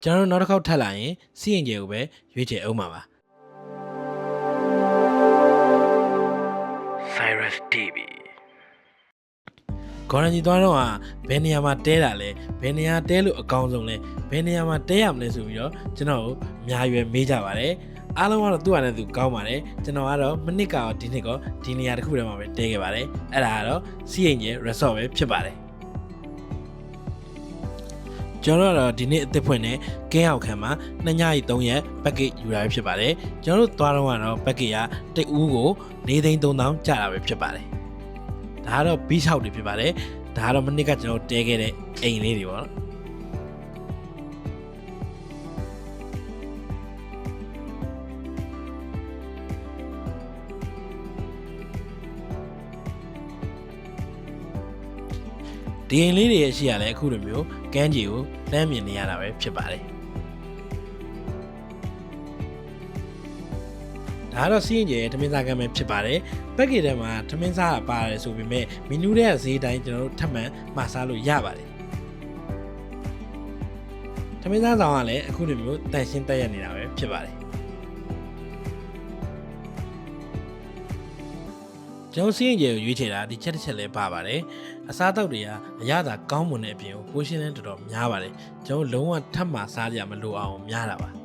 ကျွန်တော်တို့နောက်တစ်ခေါက်ထပ်လာရင်စီးရင်ကျယ်ကိုပဲရွေးချယ်အောင်ပါပါ Cyrus TV ခေါရန်ကြီးသွားတော့ဘယ်နေရာမှာတဲတာလဲဘယ်နေရာတဲလို့အကောင်းဆုံးလဲဘယ်နေရာမှာတဲရမလဲဆိုပြီးတော့ကျွန်တော်အများရွယ်မေးကြပါတယ်အားလုံးကတော့သူ့အနေနဲ့သူကောင်းပါတယ်ကျွန်တော်ကတော့မနစ်ကတော့ဒီနှစ်ကောဒီနေရာတစ်ခုတည်းမှာပဲတဲခဲ့ပါတယ်အဲ့ဒါကတော့စီးရင်ကျယ် resort ပဲဖြစ်ပါတယ်ကျွန်တော်တို့ဒီနေ့အသစ်ဖွင့်တဲ့ကင်းအောင်ခံမှာ2ညရီ3ရက် package ယူတာဖြစ်ပါတယ်ကျွန်တော်တို့သွားတော့ကတော့ package ကတိတ်ဦးကို4,300,000ကျတာပဲဖြစ်ပါတယ်ဒါကတော့ beach house တွေဖြစ်ပါတယ်ဒါကတော့မနစ်ကကျွန်တော်တဲခဲ့တဲ့အိမ်လေးတွေပေါ့နော်ဒီအိမ်လေးတွေရဲ့ရှိရလဲအခုလိုမျိုးကမ်းခြေကိုလမ်းမြင်နေရတာပဲဖြစ်ပါတယ်ဒါကတော့စီးရင်ကျယ်ထမင်းစားကမ်းပဲဖြစ်ပါတယ်ပက်ကေထဲမှာထမင်းစားပါတယ်ဆိုပေမဲ့မီနူထဲကဈေးတိုင်းကျွန်တော်တို့ထပ်မံမှာစားလို့ရပါတယ်ထမင်းစားဆောင်ကလည်းအခုလိုမျိုးတန်ရှင်းတက်ရနေတာပဲဖြစ်ပါတယ်ကျွန်တော်စီးရင်ကျယ်ကိုရွေးချယ်တာဒီချက်တစ်ချက်လဲပါပါတယ်အစားအသောက်တွေကအရသာကောင်းမွန်တဲ့အပြင်ပိုရှင်းလည်းတော်တော်များပါတယ်ကျွန်တော်လုံးဝထပ်မှာစားကြမလို့အောင်များတာပါ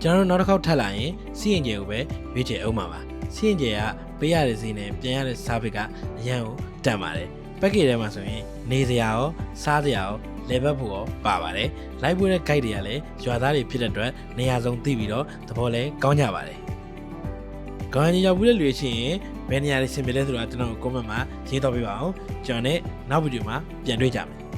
ကျွန်တော်တို့နောက်တစ်ခေါက်ထပ်လာရင်စီးရင်ကျယ်ကိုပဲရွေးချယ်အောင်ပါပါစီးရင်ကျယ်ကပေးရတဲ့ဈေးနဲ့ပြန်ရတဲ့စားပစ်ကအရန်ကိုတန်ပါတယ်ပက်ကေထဲမှာဆိုရင်နေစရာရောစားစရာရောလေဘက်ဖို့ရောပါပါတယ်လိုက်ပို့တဲ့ guide တွေကလည်းရွာသားတွေဖြစ်တဲ့အတွက်နေရာစုံသိပြီးတော့သဘောလဲကောင်းကြပါတယ်ခေါင်းကြီးရောက်ပြီးတဲ့လူတွေရှိရင်ဘယ်နေရာတွေဆင်ပြေလဲဆိုတာကျွန်တော် comment မှာရေးတော့ပေးပါအောင်ကျွန်တော်နဲ့နောက်ဗီဒီယိုမှာပြန်တွေ့ကြမယ်